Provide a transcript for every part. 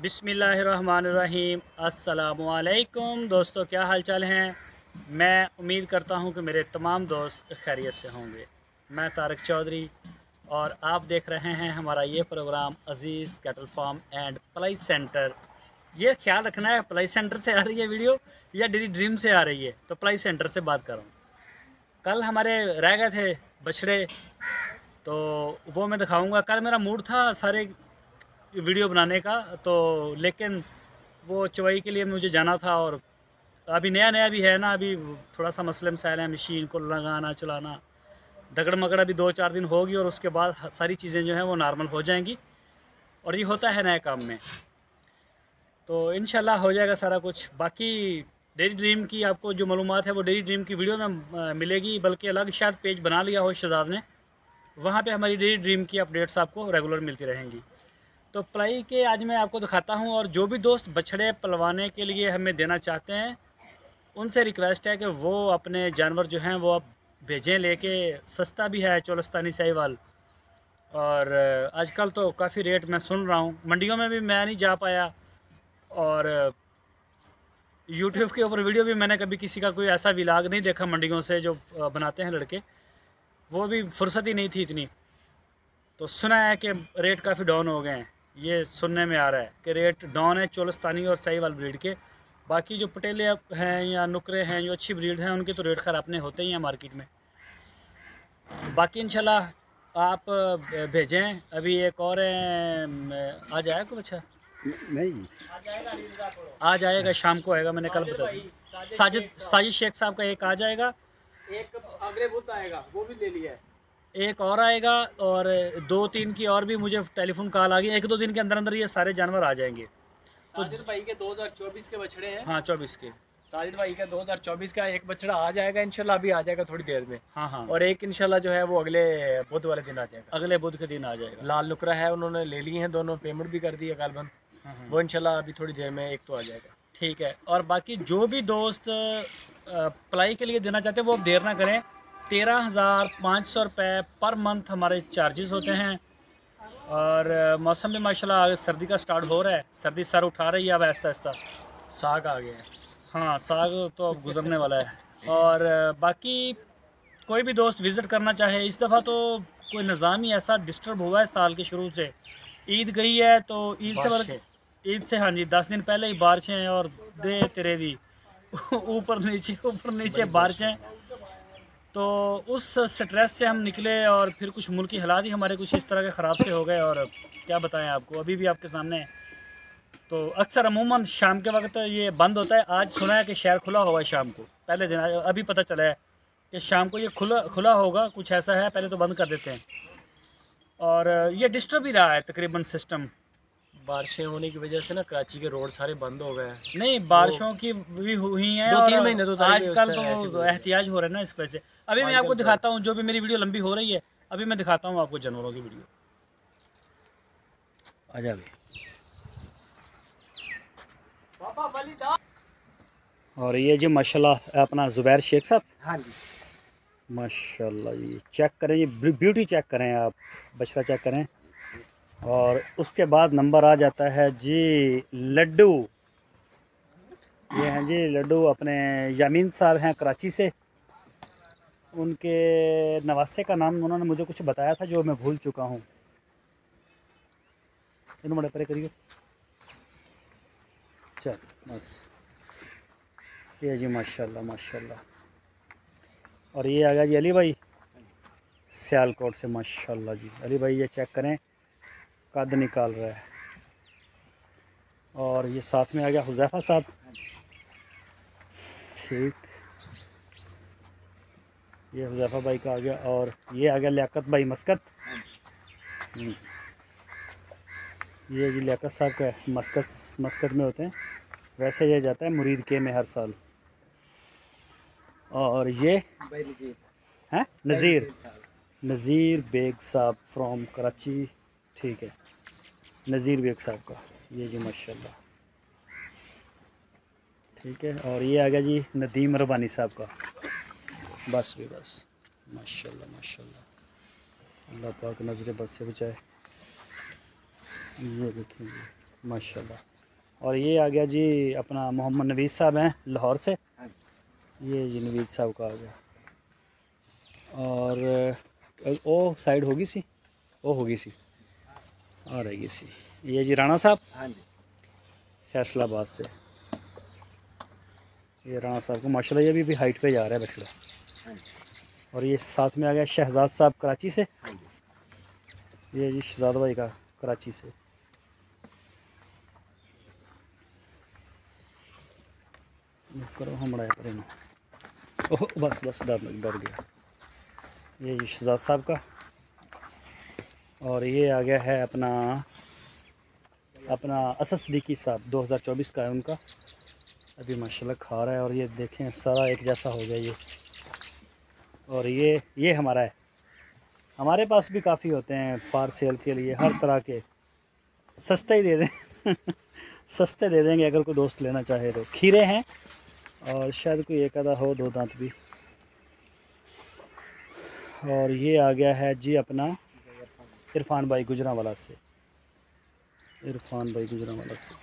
बिस्मिल्लाहिर्रहमानिर्रहीम। अस्सलामुअलैकुम दोस्तों, क्या हाल चाल हैं। मैं उम्मीद करता हूं कि मेरे तमाम दोस्त खैरियत से होंगे। मैं तारिक चौधरी और आप देख रहे हैं हमारा ये programme Aziz cattle farm and ply centre. ये ख्याल रखना है प्लाई सेंटर से आ रही है वीडियो या डेली ड्रीम से आ रही है, तो प्लाई सेंटर से बात कर रहा हूँ। कल हमारे रह गए थे बछड़े, तो वो मैं दिखाऊँगा। कल मेरा मूड था सारे वीडियो बनाने का, तो लेकिन वो चवाई के लिए मुझे जाना था और अभी नया नया भी है ना, अभी थोड़ा सा मसले मसाइल है, मशीन को लगाना चलाना दगड़ मगड़ अभी 2-4 दिन होगी और उसके बाद सारी चीज़ें जो हैं वो नॉर्मल हो जाएंगी। और ये होता है नए काम में, तो इंशाल्लाह हो जाएगा सारा कुछ। बाकी डेली ड्रीम की आपको जो मालूमात है वो डेली ड्रीम की वीडियो में मिलेगी, बल्कि अलग शायद पेज बना लिया हो शहजाद ने, वहाँ पे हमारी डेली ड्रीम की अपडेट्स आपको रेगुलर मिलती रहेंगी। तो प्लाई के आज मैं आपको दिखाता हूँ, और जो भी दोस्त बछड़े पलवाने के लिए हमें देना चाहते हैं उनसे रिक्वेस्ट है कि वो अपने जानवर जो हैं वो अब भेजें लेके। सस्ता भी है चोलस्तानी साहिवाल, और आजकल तो काफ़ी रेट मैं सुन रहा हूँ, मंडियों में भी मैं नहीं जा पाया, और यूट्यूब के ऊपर वीडियो भी मैंने कभी किसी का कोई ऐसा विलाग नहीं देखा मंडियों से जो बनाते हैं लड़के, वो भी फुर्सत ही नहीं थी इतनी। तो सुना है कि रेट काफ़ी डाउन हो गए हैं, ये सुनने में आ रहा है कि रेट डाउन है चोलस्तानी और साहिवाल ब्रीड के। बाकी जो पटेले हैं या नुकरे हैं जो अच्छी ब्रीड हैं उनके तो रेट खैर अपने होते ही हैं मार्केट में। बाकी इंशाल्लाह आप भेजें। अभी एक और आ जाएगा कुछ अच्छा नहीं आ जाएगा, शाम को आएगा, मैंने कल बता दिया। साजिद शेख साहब का एक आ जाएगा, एक अगले बुध आएगा, वो भी ले लिया है। एक और आएगा, और 2-3 की और भी मुझे टेलीफोन कॉल आ गई। 1-2 दिन के अंदर अंदर ये सारे जानवर आ जाएंगे। साजिद भाई के 2024 के बछड़े हैं। हाँ 24 के साजिद भाई का 2024 का एक बछड़ा आ जाएगा इंशाल्लाह, अभी आ जाएगा थोड़ी देर में। हाँ हाँ, और एक इंशाल्लाह जो है वो अगले बुध वाले दिन आ जाएगा। अगले बुध के दिन आ जाएगा। लाल नुकरा है, उन्होंने ले लिए हैं दोनों, पेमेंट भी कर दी है कालबन। हाँ हाँ, वो इंशाल्लाह अभी थोड़ी देर में एक तो आ जाएगा। ठीक है। और बाकी जो भी दोस्त पलाई के लिए देना चाहते हैं वो देर ना करें। 13,500 रुपये पर मंथ हमारे चार्जेस होते हैं। और मौसम भी माशाल्लाह सर्दी का स्टार्ट हो रहा है, सर्दी सर उठा रही है अब आहिस्ता आहिस्ता। साग आ गया है। हाँ साग तो अब गुजरने वाला है। और बाकी कोई भी दोस्त विज़िट करना चाहे, इस दफ़ा तो कोई निज़ाम ही ऐसा डिस्टर्ब हुआ है साल के शुरू से। ईद गई है तो ईद से हाँ जी 10 दिन पहले ही बारिशें हैं, और दे तेरे दी ऊपर नीचे बारिशें। तो उस स्ट्रेस से हम निकले, और फिर कुछ मुल्की हालात ही हमारे कुछ इस तरह के ख़राब से हो गए, और क्या बताएं आपको, अभी भी आपके सामने है। तो अक्सर अमूमन शाम के वक्त ये बंद होता है। आज सुना है कि शहर खुला हुआ है शाम को, पहले दिन अभी पता चला है कि शाम को ये खुला होगा, कुछ ऐसा है, पहले तो बंद कर देते हैं। और ये डिस्टर्ब ही रहा है तकरीबन सिस्टम। बारिशें होने की वजह से ना कराची के रोड सारे बंद हो गए हैं। नहीं, बारिशों की भी हुई हैं, 2-3 महीने तो आजकल तो एहतियाज हो रहा है ना इस वजह से। अभी मैं आपको दिखाता हूँ, जो भी मेरी वीडियो लंबी हो रही है अभी मैं दिखाता हूँ आपको जानवरों की वीडियो। आ जाए। और ये जी माशाल्लाह अपना ज़ुबैर शेख साहब। हाँ जी माशाल्लाह जी, चेक करें, ये ब्यूटी चेक करें, आप बछड़ा चेक करें। और उसके बाद नंबर आ जाता है जी लड्डू। ये हैं जी लड्डू, अपने यामीन साहब हैं कराची से। उनके नवासे का नाम उन्होंने मुझे कुछ बताया था जो मैं भूल चुका हूँ। इन बड़े परे करिए, चल बस। ये जी माशाल्लाह माशाल्लाह। और ये आ गया जी अली भाई सियालकोट से। माशाल्लाह जी अली भाई, ये चेक करें, कद निकाल रहा है। और ये साथ में आ गया हुज़ैफ़ा साहब। ठीक, ये हुज़ैफ़ा भाई का आ गया। और ये आ गया लियाकत भाई मस्कत। ये जी लियाकत साहब का मस्कत में होते हैं, वैसे ये जाता है मुरीद के में हर साल। और ये हैं नज़ीर बेग साहब फ्रॉम कराची। ठीक है, नज़ीर बेग साहब का ये जी माशाल्लाह। ठीक है, और ये आ गया जी नदीम रबानी साहब का। बस भी बस, माशाल्लाह माशाल्लाह, अल्लाह पाक नज़र बद से बचाए। ये देखिए माशाल्लाह। और ये आ गया जी अपना मोहम्मद नवीद साहब हैं लाहौर से। ये जी नवीद साहब का आ गया। और ओ साइड होगी सी, ओ होगी सी आ रहेगी सी। ये जी राणा साहब फैसलाबाद से। ये राणा साहब को माशाल्लाह ये भी हाइट पे जा रहा है बछड़ा। और ये साथ में आ गया शहजाद साहब कराची से। ये जी शहजाद भाई का कराची से। करो हम बड़ाया ओह बस बस डर गया। ये जी शहजाद साहब का। और ये आ गया है अपना असद सिद्दीकी साहब 2024 का है उनका। अभी माशाल्लाह खा रहा है। और ये देखें सारा एक जैसा हो गया ये। और ये हमारा है। हमारे पास भी काफ़ी होते हैं फार सेल के लिए, हर तरह के। सस्ते ही दे दें सस्ते दे देंगे अगर कोई दोस्त लेना चाहे तो। खीरे हैं और शायद कोई एक आधा हो, 2 दांत भी। और ये आ गया है जी अपना इरफान भाई गुजरांवाला से। इरफान भाई गुजरांवाला से।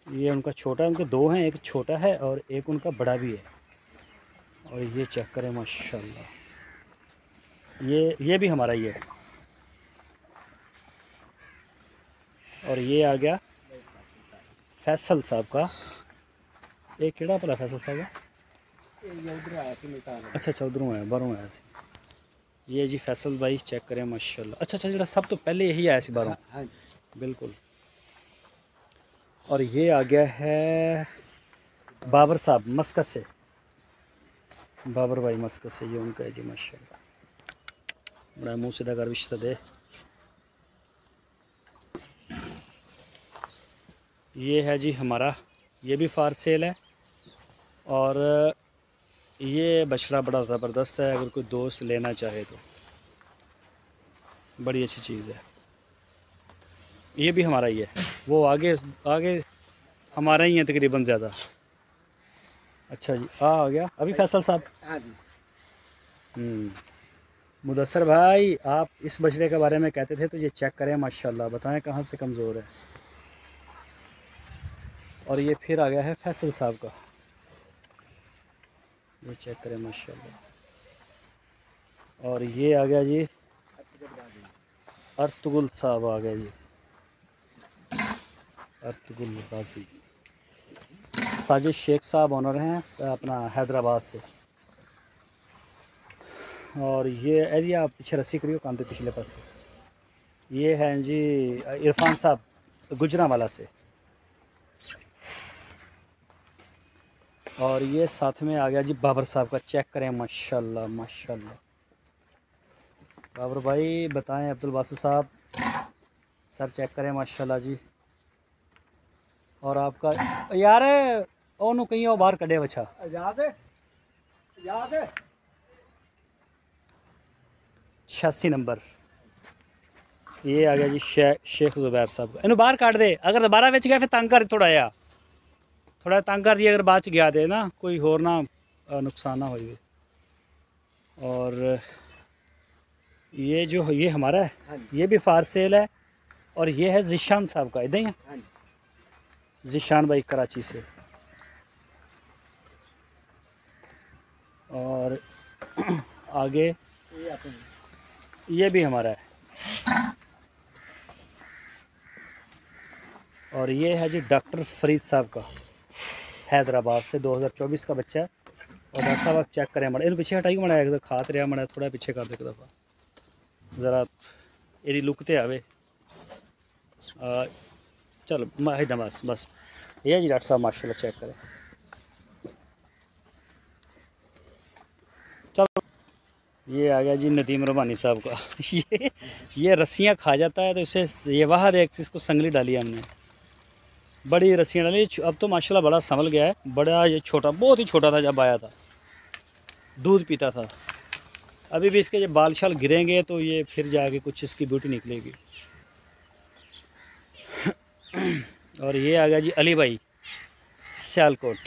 ये उनका छोटा, उनके 2 हैं, एक छोटा है और एक उनका बड़ा भी है। और ये चेक करें माशाल्लाह, ये भी हमारा ही है। और ये आ गया फैसल साहब का। एक केड़ा भला फैसल साहब का? अच्छा उधरों है, बाहरों आया सी। ये जी फैसल भाई चेक करें माशाल्लाह। अच्छा जो सब तो पहले यही आया सी बाहरों। हाँ बिल्कुल। और ये आ गया है बाबर साहब मस्कत से। बाबर भाई मस्कत से, ये उनका है जी माशाल्लाह। बड़ा मुँह सीधा कर विश्ता दे। ये है जी हमारा, ये भी फार सेल है। और ये बछड़ा बड़ा ज़बरदस्त है, अगर कोई दोस्त लेना चाहे तो बड़ी अच्छी चीज़ है। ये भी हमारा ही है। वो आगे हमारा ही है तकरीबन ज़्यादा। अच्छा जी आ गया अभी फैसल साहब। हाँ जी। मुदस्सर भाई आप इस बछड़े के बारे में कहते थे तो ये चेक करें माशाल्लाह, बताएं कहाँ से कमज़ोर है। और ये फिर आ गया है फैसल साहब का। ये चेक करें माशाल्लाह। और ये आ गया जी अर्तुगुल साहब आ गया जी, अर्तुगुल गाजी। साजिद शेख साहब ऑनर हैं अपना हैदराबाद से। और ये एरिया पीछे रस्सी करियो काम तो पिछले पास। ये हैं जी इरफान साहब गुजरांवाला से। और ये साथ में आ गया जी बाबर साहब का। चेक करें माशाल्लाह माशाल्लाह। बाबर भाई बताएं अब्दुल बासित साहब, सर चेक करें माशाल्लाह जी। और आपका यार ओनू कहीं और बाहर कड़े बचा याद है 86 नंबर। ये आ गया जी शेख जुबैर साहब। इन्हों बाहर काट दे, अगर दोबारा बच गया फिर तंग कर थोड़ा तंग कर दिया, अगर बच गया दे ना कोई होर ना नुकसान ना हो। और ये जो ये हमारा है ये भी फार सेल है। और ये है ज़िशान साहब का, इधर ही है ज़िशान भाई कराची से। और आगे ये भी हमारा है। और ये है जी डॉक्टर फरीद साहब का हैदराबाद से, 2024 का बच्चा है। और डॉक्टर साहब आप चेक करें मड़ा इन पीछे हटाई मड़ा एक खात रहा मड़ा थोड़ा पीछे कर दे एक दफ़ा ज़रा एरी लुक तो आवे। चलो माहिदा बस ये जी डॉक्टर साहब माशाल्लाह चेक करें। चलो ये आ गया जी नदीम रबानी साहब का। ये रस्सियाँ खा जाता है तो इसे ये वाहद एक इसको संगली डाली हमने, बड़ी रस्सियाँ डाली। अब तो माशाल्लाह बड़ा संभल गया है। बड़ा ये छोटा, बहुत ही छोटा था जब आया था, दूध पीता था। अभी भी इसके जब बाल शाल गिरेंगे तो ये फिर जाके कुछ इसकी ब्यूटी निकलेगी। और ये आ गया जी अली भाई सियालकोट।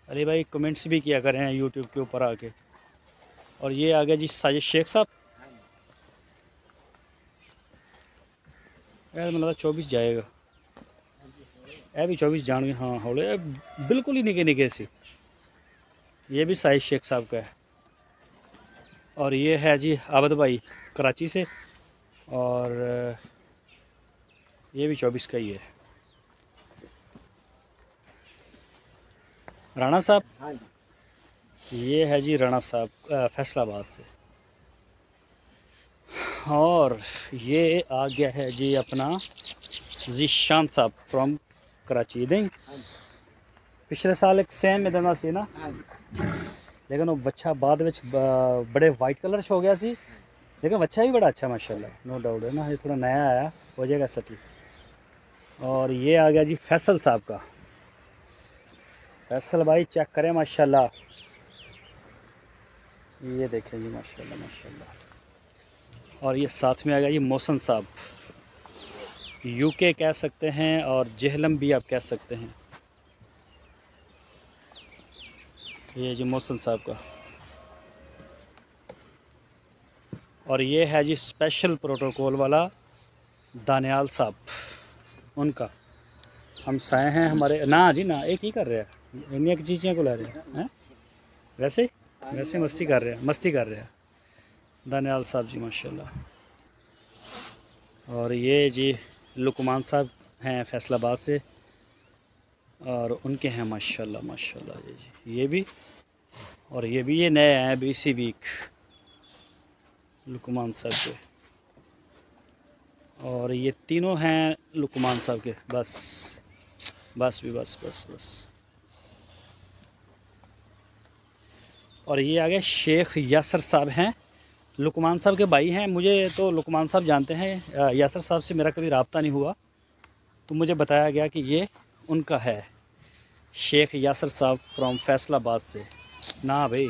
अली भाई कमेंट्स भी किया करें यूट्यूब के ऊपर आके। और ये आ गया जी साजिद शेख साहब। मतलब 24 जाएगा, यह भी 24 जान गए। हाँ हौले बिल्कुल ही निके निके सी। ये भी साइज शेख साहब का है। और ये है जी आबद भाई कराची से, और ये भी 24 का ही है। राणा साहब, हाँ ये है जी राणा साहब फैसलाबाद से। और ये आ गया है जी अपना जीशान साहब फ्रॉम कराची। नहीं पिछले साल एक सेम इतना सी ना, लेकिन वो बच्चा बाद में बड़े वाइट कलर हो गया सी, लेकिन बच्चा भी बड़ा अच्छा माशाल्लाह, नो डाउट है ना। ये थोड़ा नया आया, हो जाएगा सटी। और ये आ गया जी फैसल साहब का। फैसल भाई चेक करें माशाल्लाह, ये देखें जी माशाल्लाह माशाल्लाह। और ये साथ में आ गया जी मोहसन साहब, यूके कह सकते हैं और जहलम भी आप कह सकते हैं। ये जी मोहसन साहब का। और ये है जी स्पेशल प्रोटोकॉल वाला दानियाल साहब, उनका हम साए हैं हमारे ना जी ना। एक ही कर रहे हैं इन्हीं की चीज़ें को ला रहे हैं, वैसे मस्ती कर रहे हैं दानियाल साहब जी माशाल्लाह। और ये जी लुकमान साहब हैं फैसलाबाद से, और उनके हैं माशाल्लाह माशाल्लाह ये भी। और ये भी ये नए हैं अभी इसी वीक लुकमान साहब के। और ये तीनों हैं लुकमान साहब के। बस बस। और ये आ गए शेख यासर साहब हैं, लुकमान साहब के भाई हैं। मुझे तो लुकमान साहब जानते हैं, यासर साहब से मेरा कभी रब्ता नहीं हुआ, तो मुझे बताया गया कि ये उनका है, शेख यासर साहब फ्रॉम फैसलाबाद से। ना भाई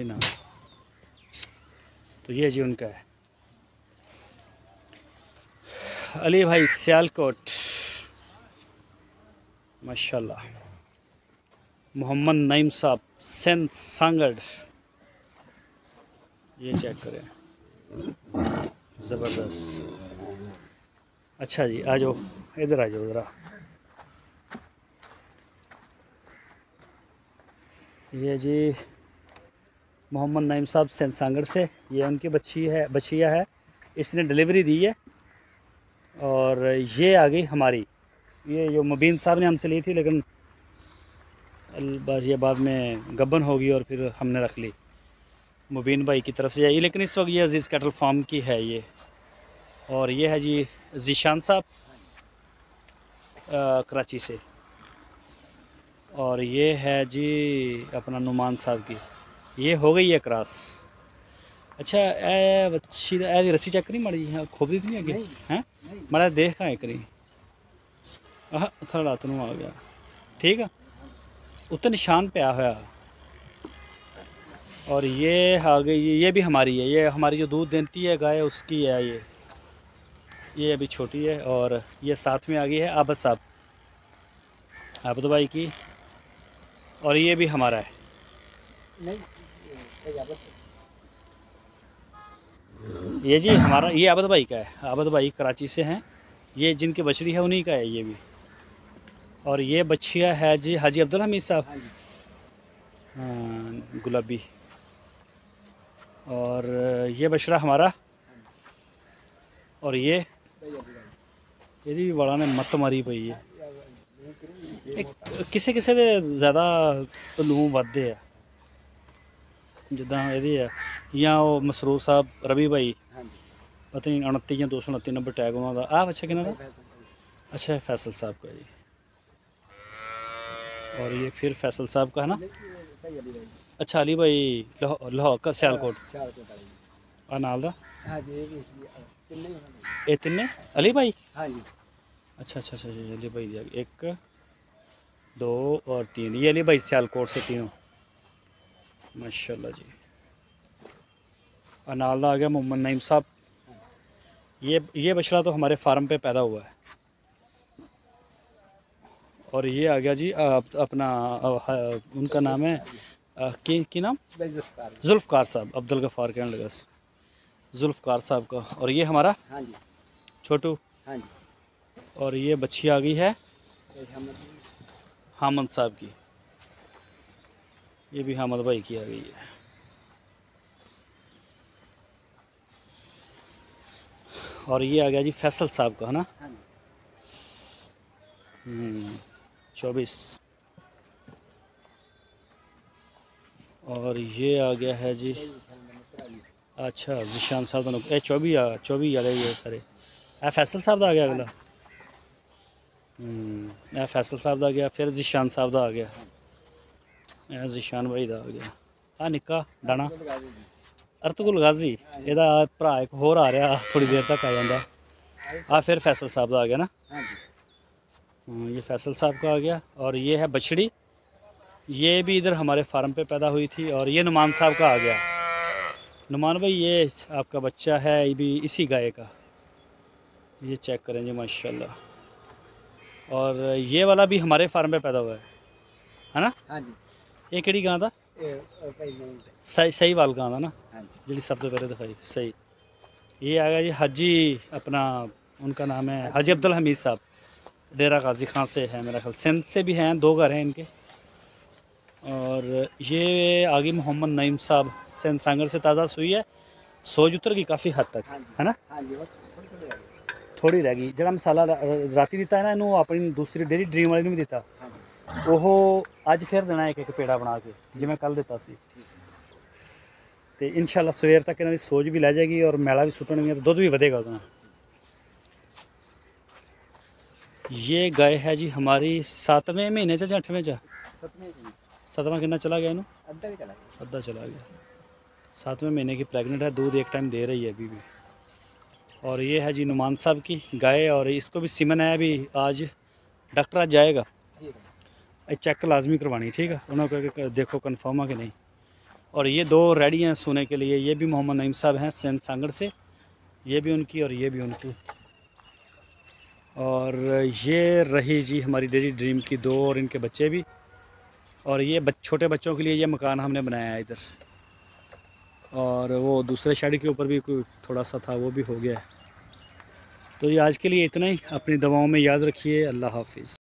ना। तो ये जी उनका है। अली भाई सियालकोट माशाल्लाह। मोहम्मद नईम साहब सेंट सांगड़, ये चेक करें ज़बरदस्त। अच्छा जी आ जाओ इधर, आ जाओ ज़रा। ये जी मोहम्मद नईम साहब सेंट सांगड़ से, ये उनकी बच्चिया है, इसने डिलीवरी दी है। और ये आ गई हमारी, ये जो मुबीन साहब ने हमसे ली थी, लेकिन बस ये बाद में गब्बन होगी और फिर हमने रख ली, मुबीन भाई की तरफ से आई। लेकिन इस वक्त ये अजीज़ कैटल फार्म की है ये। और ये है जी जीशान साहब कराची से। और ये है जी अपना नुमान साहब की, ये हो गई है क्रॉस। अच्छा ए बच्ची ए रस्सी चेक करी माड़ी जी, खोबरी तो नहीं अगे हैं माड़ा देख का करी। थोड़ा रात आ गया, ठीक है उत्ते निशान पिया होया। और ये आ गई, ये भी हमारी है, ये हमारी जो दूध देती है गाय उसकी है ये अभी छोटी है। और ये साथ में आ गई है आबद साहब, आबद भाई की। और ये भी हमारा है। ये जी हमारा, ये आबद भाई का है, आबद भाई कराची से हैं, ये जिनकी बछड़ी है उन्हीं का है ये भी। और ये बच्चिया है जी हाजी अब्दुल हमीद साहब, हाँ गुलाबी। और ये बछड़ा हमारा। और ये भी बड़ा ने मत मारी पई है, किसे किसे दे ज़्यादा लूं वधदे है, जिदा यदी है या वो मसरूर साहब रवि भाई पता नहीं 29 या 229 नंबर टैग उन्होंने आप। अच्छा कि अच्छा फैसल साहब का जी। और ये फिर फैसल साहब का है ना। अच्छा अली भाई लाहौर का सियालकोट नाल दा ये तिन्ने अली भाई। अच्छा अली भाई 1 2 और 3, ये अली भाई सियालकोट से तीनों माशाल्लाह जी। नाल दा आ गया मोहम्मद नईम साहब। ये बछड़ा तो हमारे फार्म पे पैदा हुआ है। और ये आ गया जी अपना उनका नाम है की नाम जुल्फ़कार साहब, अब्दुल गफ़ार कहने लगा जुल्फ़कार साहब का। और ये हमारा छोटू। हाँ जी। और ये बच्ची आ गई है हामद साहब की, ये भी हामद भाई की आ गई है। और ये आ गया जी फैसल साहब का, है ना। 24। और ये आ गया है जी, अच्छा जिशान साहब का 24 आ गए सारे। ए फैसल साहब का आ गया अगला। ए फैसल साहब का आ गया, फिर जिशान साहब का आ गया, ए जिशान भाई का आ गया। आ निक्का दाना अर्तुगुल गाजी, ਇਹਦਾ ਭਰਾ एक होर आ रहा, थोड़ी देर तक आ जाता। आ फिर फैसल साहब का आ गया ना। ये फैसल साहब का आ गया। और ये है बछड़ी, ये भी इधर हमारे फार्म पे पैदा हुई थी। और ये नुमान साहब का आ गया। नुमान भाई ये आपका बच्चा है, ये भी इसी गाय का, ये चेक करें जी माशाल्लाह। और ये वाला भी हमारे फार्म पे पैदा हुआ है ना। हाँ जी। ये केड़ी गां दा? सही वाल गां दा ना, जी सब तो पहले दिखाई सही। ये आ गया जी हाजी, अपना उनका नाम है हाजी अब्दुल हमीद साहब, डेरा गाजी खां से है मेरा ख्याल, सिंध से भी हैं, 2 घर हैं इनके। और ये आगे मोहम्मद नईम साहब, सिंध सांगर से ताज़ा सुई है, सोज उतर गई काफ़ी हद तक, है ना। थोड़ी रह गई। जरा मसाला राती दिता है ना इनू, अपनी दूसरी डेरी ड्रीम वाली भी दिता, वो अज फिर देना एक पेड़ा बना के, जिवें कल दिता सी। तो इंशाल्लाह सवेर तक इन्हों की सोच भी लै जाएगी और मैला भी सुटणगियां, तो दुध भी वधेगा उतना। ये गाय है जी हमारी 7वें महीने च 8वें च? 7वां कितना चला गया इनू? अद्धा चला गया। 7वें महीने की प्रेगनेंट है, दूध एक टाइम दे रही है अभी भी। और ये है जी नुमान साहब की गाय, और इसको भी सीमन है अभी। आज डॉक्टर आज जाएगा, चेक लाजमी करवानी, ठीक है, उन्होंने देखो कन्फर्म है कि नहीं। और ये 2 रेडी हैं सोने के लिए, ये भी मोहम्मद नईम साहब हैं सिंध सांगड़ से, ये भी उनकी और ये भी उनकी। और ये रही जी हमारी डेरी ड्रीम की 2 और इनके बच्चे भी। और ये छोटे बच्चों के लिए ये मकान हमने बनाया है इधर, और वो दूसरे शेड के ऊपर भी कोई थोड़ा सा था, वो भी हो गया है। तो ये आज के लिए इतना ही। अपनी दवाओं में याद रखिए। अल्लाह हाफिज़।